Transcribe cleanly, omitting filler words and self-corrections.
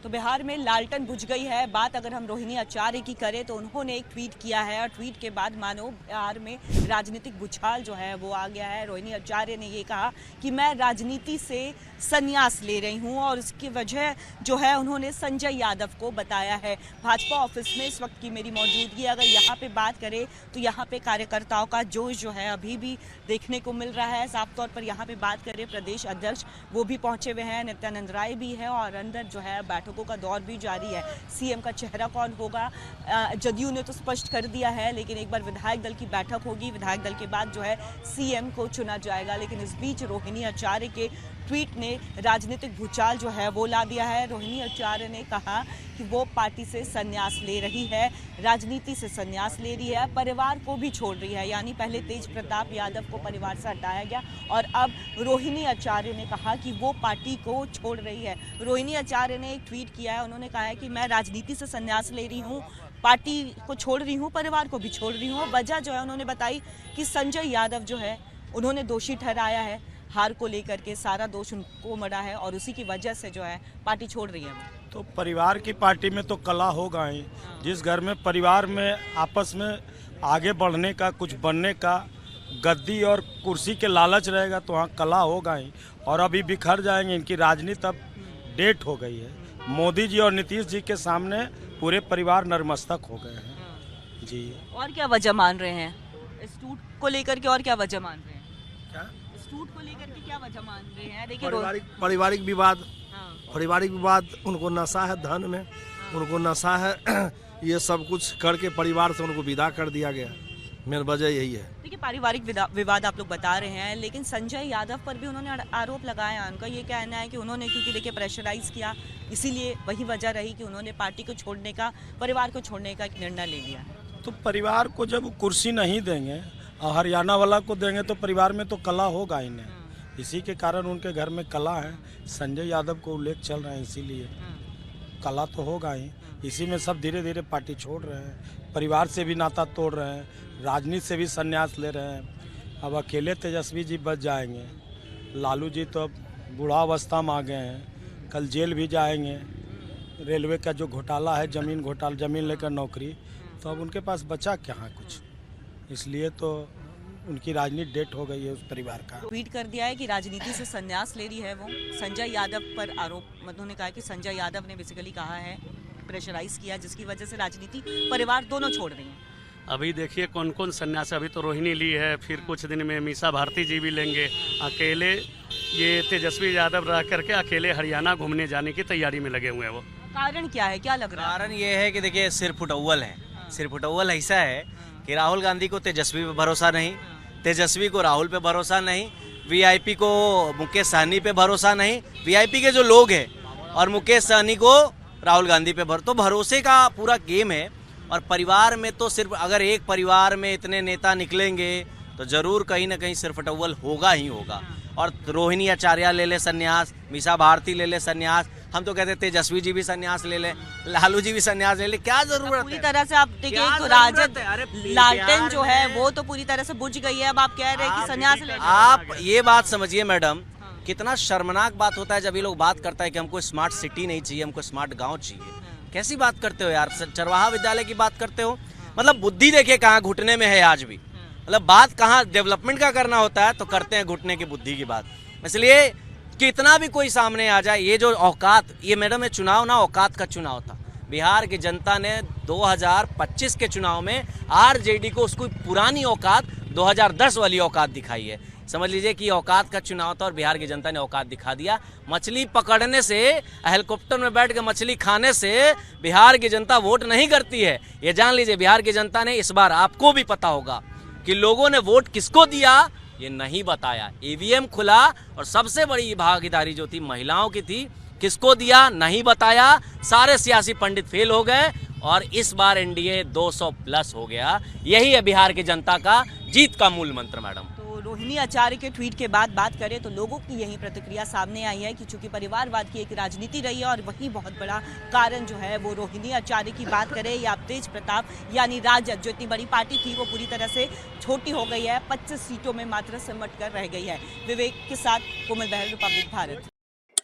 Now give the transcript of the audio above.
तो बिहार में लालटेन बुझ गई है। बात अगर हम रोहिणी आचार्य की करें तो उन्होंने एक ट्वीट किया है और ट्वीट के बाद मानो बिहार में राजनीतिक भूचाल जो है वो आ गया है। रोहिणी आचार्य ने ये कहा कि मैं राजनीति से संन्यास ले रही हूं और इसकी वजह जो है उन्होंने संजय यादव को बताया है। भाजपा ऑफिस में इस वक्त की मेरी मौजूदगी, अगर यहाँ पे बात करें तो यहाँ पे कार्यकर्ताओं का जोश जो है अभी भी देखने को मिल रहा है। साफ तौर पर यहाँ पे बात करें प्रदेश अध्यक्ष वो भी पहुंचे हुए हैं, नित्यानंद राय भी है और अंदर जो है बैठकों का दौर भी जारी है। सीएम का चेहरा कौन होगा जदयू ने तो स्पष्ट कर दिया है, लेकिन एक बार विधायक दल की बैठक होगी, विधायक दल के बाद जो है सीएम को चुना जाएगा। लेकिन इस बीच रोहिणी आचार्य के ट्वीट ने राजनीतिक भूचाल जो है वो ला दिया है। रोहिणी आचार्य ने कहा कि वो पार्टी से संन्यास ले रही है, राजनीति से संन्यास ले रही है, परिवार को भी छोड़ रही है। यानी पहले तेज प्रताप यादव को परिवार से हटाया गया और अब रोहिणी आचार्य ने कहा कि वो पार्टी को छोड़ रही है। रोहिणी आचार्य ने एक ट्वीट किया है, उन्होंने कहा है कि मैं राजनीति से संन्यास ले रही हूँ, पार्टी को छोड़ रही हूँ, परिवार को भी छोड़ रही हूँ। वजह जो है उन्होंने बताई कि संजय यादव जो है उन्होंने दोषी ठहराया है, हार को लेकर के सारा दोष उनको मरा है और उसी की वजह से जो है पार्टी छोड़ रही है। तो परिवार की पार्टी में तो कला होगा ही। जिस घर में परिवार में आपस में आगे बढ़ने का, कुछ बनने का, गद्दी और कुर्सी के लालच रहेगा तो वहाँ कला होगा ही। और अभी बिखर जाएंगे, इनकी राजनीति अब डेट हो गई है। मोदी जी और नीतीश जी के सामने पूरे परिवार नतमस्तक हो गए हैं जी। और क्या वजह मान रहे हैं इस टूट को लेकर के, और क्या वजह मान रहे हैं? क्या इस टूट को लेकर के क्या वजह मान रहे हैं? देखिए पारिवारिक विवाद, पारिवारिक विवाद, उनको नशा है धन में, उनको नशा है ये सब कुछ करके परिवार से उनको विदा कर दिया गया। मेन वजह यही है। देखिए पारिवारिक विवाद आप लोग बता रहे हैं, लेकिन संजय यादव पर भी उन्होंने आरोप लगाया। उनका ये कहना है कि उन्होंने क्योंकि देखिए प्रेशराइज किया, इसीलिए वही वजह रही कि उन्होंने पार्टी को छोड़ने का, परिवार को छोड़ने का एक निर्णय ले लिया। तो परिवार को जब कुर्सी नहीं देंगे और हरियाणा वाला को देंगे तो परिवार में तो कला होगा ही नहीं। इसी के कारण उनके घर में कला है, संजय यादव को उल्लेख चल रहे हैं, इसीलिए कला तो होगा ही। इसी में सब धीरे धीरे पार्टी छोड़ रहे हैं, परिवार से भी नाता तोड़ रहे हैं, राजनीति से भी संन्यास ले रहे हैं। अब अकेले तेजस्वी जी बच जाएंगे, लालू जी तो अब बूढ़ावस्था में आ गए हैं, कल जेल भी जाएंगे। रेलवे का जो घोटाला है, जमीन घोटाला, जमीन लेकर नौकरी, तो अब उनके पास बचा क्या है कुछ। इसलिए तो उनकी राजनीति डेट हो गई है उस परिवार का। ट्वीट कर दिया है कि राजनीति से संन्यास ले रही है वो। संजय यादव पर आरोप, उन्होंने कहा कि संजय यादव ने बेसिकली कहा है, प्रेशराइज किया, जिसकी वजह से राजनीति परिवार दोनों छोड़ रही हैं। अभी देखिए कौन कौन संन्यास, अभी तो रोहिणी ली है, फिर कुछ दिन में मीसा भारती जी भी लेंगे। अकेले ये तेजस्वी यादव रह करके अकेले हरियाणा घूमने जाने की तैयारी में लगे हुए हैं। वो कारण क्या है, क्या लग रहा है? कारण ये है कि देखिए सिर फुटअव्वल है। सिर फुटअव्वल ऐसा है कि राहुल गांधी को तेजस्वी पे भरोसा नहीं, तेजस्वी को राहुल पे भरोसा नहीं, वीआईपी को मुकेश सहनी पे भरोसा नहीं, वीआईपी के जो लोग हैं और मुकेश सहनी को राहुल गांधी पे तो भरोसे का पूरा गेम है। और परिवार में तो सिर्फ अगर एक परिवार में इतने नेता निकलेंगे तो जरूर कहीं ना कहीं सिर फुटअव्वल होगा ही होगा। और रोहिणी आचार्य ले ले संन्यास, मीसा भारती ले ले संन्यास, हम तो कहते तेजस्वी जी भी संन्यास ले ले, लालू जी भी संन्यास ले ले, क्या जरूरत है? पूरी तरह से आप देखिए तो राजद लालटेन जो है वो तो पूरी तरह से बुझ गई है। अब आप कह रहे हैं कि संन्यास ले। आप ये बात समझिए मैडम, कितना शर्मनाक बात होता है जब ये लोग बात करता है कि हमको स्मार्ट सिटी नहीं चाहिए, हमको स्मार्ट गाँव चाहिए। कैसी बात करते हो यार, चरवाहा विद्यालय की बात करते हो। मतलब बुद्धि देखिए कहाँ घुटने में है आज भी। मतलब बात कहाँ डेवलपमेंट का करना होता है तो करते हैं घुटने की बुद्धि की बात। इसलिए कितना भी कोई सामने आ जाए, ये जो औकात, ये मैडम ये चुनाव ना औकात का चुनाव था। बिहार की जनता ने 2025 के चुनाव में आरजेडी को उसकी पुरानी औकात 2010 वाली औकात दिखाई है। समझ लीजिए कि औकात का चुनाव था और बिहार की जनता ने औकात दिखा दिया। मछली पकड़ने से, हेलीकॉप्टर में बैठ के मछली खाने से बिहार की जनता वोट नहीं करती है। ये जान लीजिए बिहार की जनता ने इस बार, आपको भी पता होगा कि लोगों ने वोट किसको दिया, ये नहीं बताया। ईवीएम खुला और सबसे बड़ी भागीदारी जो थी महिलाओं की थी, किसको दिया नहीं बताया। सारे सियासी पंडित फेल हो गए और इस बार एनडीए 200 प्लस हो गया। यही है बिहार की जनता का जीत का मूल मंत्र मैडम। रोहिणी आचार्य के ट्वीट के बाद बात करें तो लोगों की यही प्रतिक्रिया सामने आई है कि चूंकि परिवारवाद की एक राजनीति रही है और वही बहुत बड़ा कारण जो है वो रोहिणी आचार्य की बात करें या तेज प्रताप यानी राजद जो इतनी बड़ी पार्टी थी वो पूरी तरह से छोटी हो गई है, 25 सीटों में मात्र सिमट कर रह गई है। विवेक के साथ कोमल बहल, रिपब्लिक भारत।